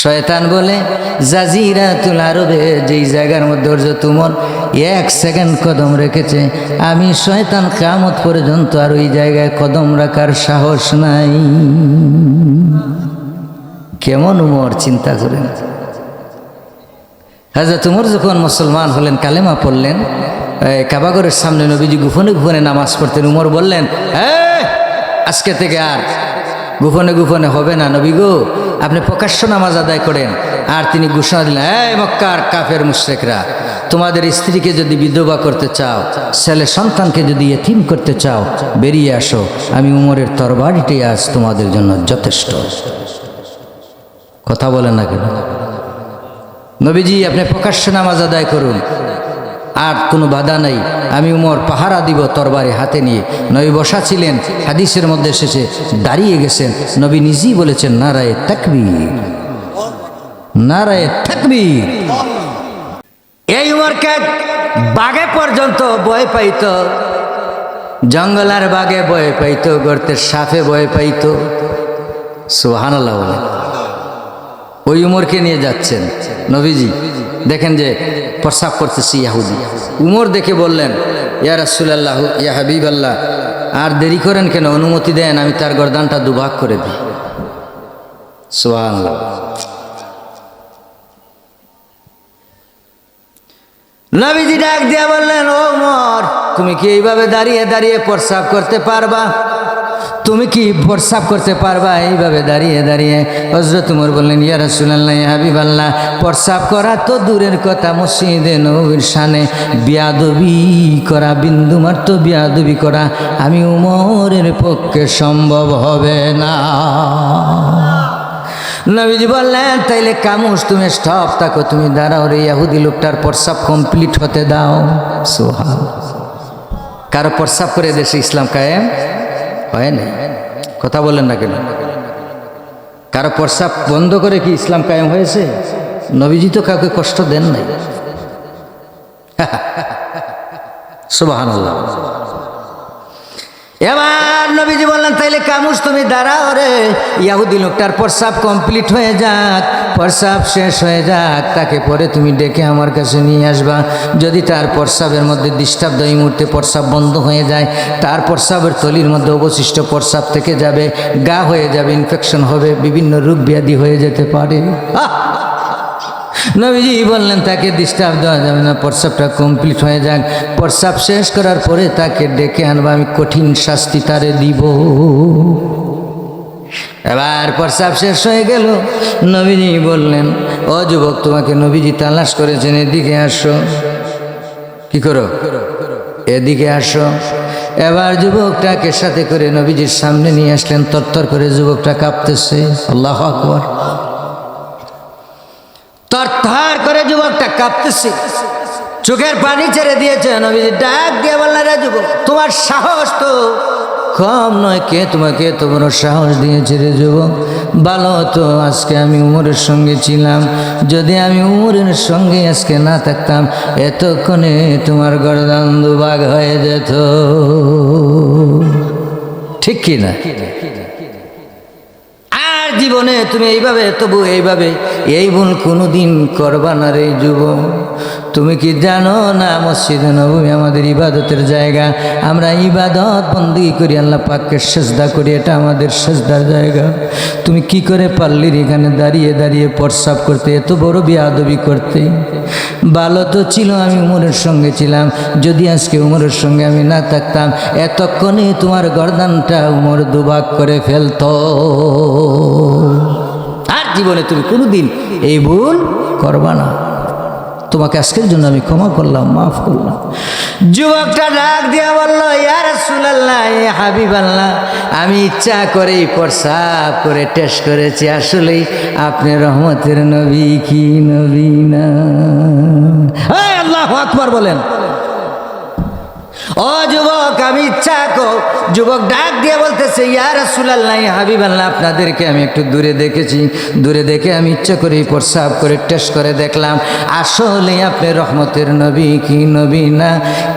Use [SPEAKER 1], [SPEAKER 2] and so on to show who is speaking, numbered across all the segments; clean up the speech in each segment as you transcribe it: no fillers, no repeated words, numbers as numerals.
[SPEAKER 1] শয়তান বলে জাজিরাতুল আরবে যেই জায়গার মধ্যে হযরত উমর 1 সেকেন্ড কদম রেখেছে, আমি শয়তান কিয়ামত পর্যন্ত আর ওই জায়গায় কদম রাখার সাহস নাই। কেমন উমর চিন্তা করেন। হযরত উমর যখন মুসলমান হলেন, কালেমা পড়লেন, কাবাগরের সামনে নবীজি গোপনে গোপনে নামাজ পড়তেন। উমর বললেন, আজকে থেকে আর গোপনে গোপনে হবে না নবী গো, আপনি প্রকাশ্য নামাজ আদায় করেন। আর তিনি ঘোষণা দিলেন, মক্কার কাফের মুশরিকরা, তোমাদের স্ত্রীকে যদি বিধবা করতে চাও, ছেলে সন্তানকে যদি এতিম করতে চাও, বেরিয়ে আসো, আমি উমরের তরবারিটাই আজ তোমাদের জন্য যথেষ্ট। কথা বলেন না কেন? নবীজি আপনি প্রকাশ্য নামাজ আদায় করুন, আর কোনো বাধা নাই, আমি উমর পাহারা দিব তরবারি হাতে নিয়ে। নবী বসা ছিলেন, হাদিসের মধ্যে এসেছে দাঁড়িয়ে গেছেন। নবী নিজেই বলেছেন, নারায়ে তাকবীর, নারায়ে তাকবীর। এই উমরকে বাগে পর্যন্ত ভয় পাইত, জঙ্গলার বাগে ভয় পাইত, গর্তের সাপে ভয় পাইত। সুবহানাল্লাহ বলে। ওই উমরকে নিয়ে যাচ্ছেন নবীজি, দেখেন যে প্রস্রাব করতেছি ইহুদি। উমর দেখে বললেন, ইয়া রাসূলুল্লাহ, ইয়া হাবিবাল্লাহ, আর দেরি করেন কেন, অনুমতি দেন আমি তার গর্দানটা দুভাগ করে দিই। সুবহানাল্লাহ। নবীজি ডাক দিয়া বললেন, ও উমর, তুমি কি এইভাবে দাঁড়িয়ে দাঁড়িয়ে প্রস্রাব করতে পারবা? তুমি কি প্রস্রাব করতে পারবা এইভাবে দাঁড়িয়ে দাঁড়িয়ে? হযরত উমর বললেন, ইয়া রাসূলুল্লাহ, ইয়া হাবিবাল্লাহ, প্রস্রাব করা তো দূরের কথা, মসজিদে নববীর শানে বিয়াদবি করা, বিন্দুমাত্র বিয়াদবি করা আমি উমরের পক্ষে সম্ভব হবে না। নবীজি বললেন, তাইলে কামুস তুমি স্টপ থাকো, তুমি দাঁড়াও রে, ইহুদি লোকটার প্রস্রাব কমপ্লিট হতে দাও। সুবহানাল্লাহ। কারো প্রস্রাব করে দেশে ইসলাম কায়েম হয় না। কথা বলেন না কেন? কারো প্রস্রাব বন্ধ করে কি ইসলাম কায়েম হয়েছে? নবীজি তো কাউকে কষ্ট দেন নাই। সুবহানাল্লাহ। এবার নবীজি বললেন, তাইলে কামুস তুমি দাঁড়াও রে, ইহুদি লোকটার প্রস্রাব কমপ্লিট হয়ে যাক, প্রস্রাব শেষ হয়ে যাক, তাকে পরে তুমি ডেকে আমার কাছে নিয়ে আসবা। যদি তার প্রস্রাবের মধ্যে ডিস্টার্ব দেয়, এই মুহূর্তে প্রস্রাব বন্ধ হয়ে যায়, তার প্রস্রাবের থলির মধ্যে অবশিষ্ট প্রস্রাব থেকে যাবে, গা হয়ে যাবে, ইনফেকশন হবে, বিভিন্ন রোগ ব্যাধি হয়ে যেতে পারে। নবীজি বললেন, তাকে ডিস্টার্ব দেওয়া যাবে না, প্রস্রাবটা কমপ্লিট হয়ে যাক, প্রস্রাব শেষ করার পরে তাকে ডেকে আনবা, আমি কঠিন শাস্তি তারে দিব। এবার প্রস্রাব শেষ হয়ে গেল। নবীজি বললেন, ও যুবক, তোমাকে নবীজি তালাশ করেছেন, এদিকে আসো। কি করো? এদিকে আসো। এবার যুবকটাকে সাথে করে নবীজির সামনে নিয়ে আসলেন। তরতর করে যুবকটা কাঁপতেছে। আল্লাহু আকবার। তরতর করে যুবকটা কাঁপতেছে, চোখের পানি ছেড়ে দিয়েছে। নবীজি ডাক দিয়ে বললেন, রে যুবক, তোমার সাহস তো কম নয়, কে তোমাকে এত বড় সাহস দিয়েছে রে যুবক? ভালো তো আজকে আমি উমরের সঙ্গে ছিলাম, যদি আমি উমরের সঙ্গে আজকে না থাকতাম, এতক্ষণে তোমার গর্দান দুভাগ হয়ে যেত। ঠিক কি না? জীবনে তুমি এইভাবে, তবু এইভাবে এই ভুল কোনোদিন করবা না রে যুবক। তুমি কি জানো না, মসজিদে নববী আমাদের ইবাদতের জায়গা, আমরা ইবাদত বন্দেগী করি, আল্লাহ পাককে সিজদা করি, এটা আমাদের সিজদার জায়গা। তুমি কি করে পারলি এখানে দাঁড়িয়ে দাঁড়িয়ে প্রস্রাব করতে, এত বড় বেয়াদবি করতে? ভালো তো ছিল আমি উমরের সঙ্গে ছিলাম, যদি আজকে উমরের সঙ্গে আমি না থাকতাম, এতক্ষণে তোমার গর্দানটা উমর দুভাগ করে ফেলতো। আর জীবনে তুমি কোনোদিন এই ভুল করবা না। তোমাকে আজকের জন্য আমি ক্ষমা করলাম, মাফ করলাম। যুবকটা ডাক দিয়া বলল, ইয়া রাসূলুল্লাহ, ইয়া হাবিবাল্লাহ, আমি ইচ্ছা করেই প্রস্রাব করে টেস্ট করেছি, আসলেই আপনি রহমতের নবী কি নবী না? আল্লাহু আকবার বলেন। ও যুবক, আমি ইচ্ছা যুবক ডাক দিয়ে বলতেছে, ইয়া রাসূলুল্লাহ, ইয়া হাবিবাল্লাহ, আপনাদেরকে আমি একটু দূরে দেখেছি, দূরে দেখে আমি ইচ্ছা করে প্রস্রাব করে টেস্ট করে দেখলাম, আসলে আপনি রহমতের নবী কি নবী না?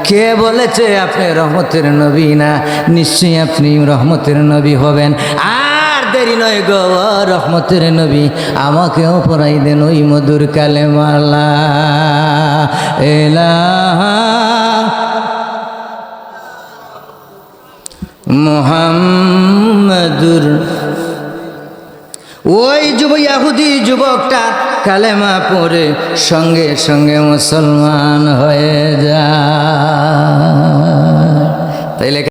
[SPEAKER 1] কে বলেছে আপনি রহমতের নবী না? নিশ্চয়ই আপনি রহমতের নবী হবেন। আর দেরি নয় গো রহমতের নবী, আমাকেও পড়াই দেন ওই মধুর কালেমা লা ইলাহা মুহাম্মাদুর। ওই ইহুদি যুবকটা কালেমা পড়ে সঙ্গে সঙ্গে মুসলমান হয়ে যায়। তাইলে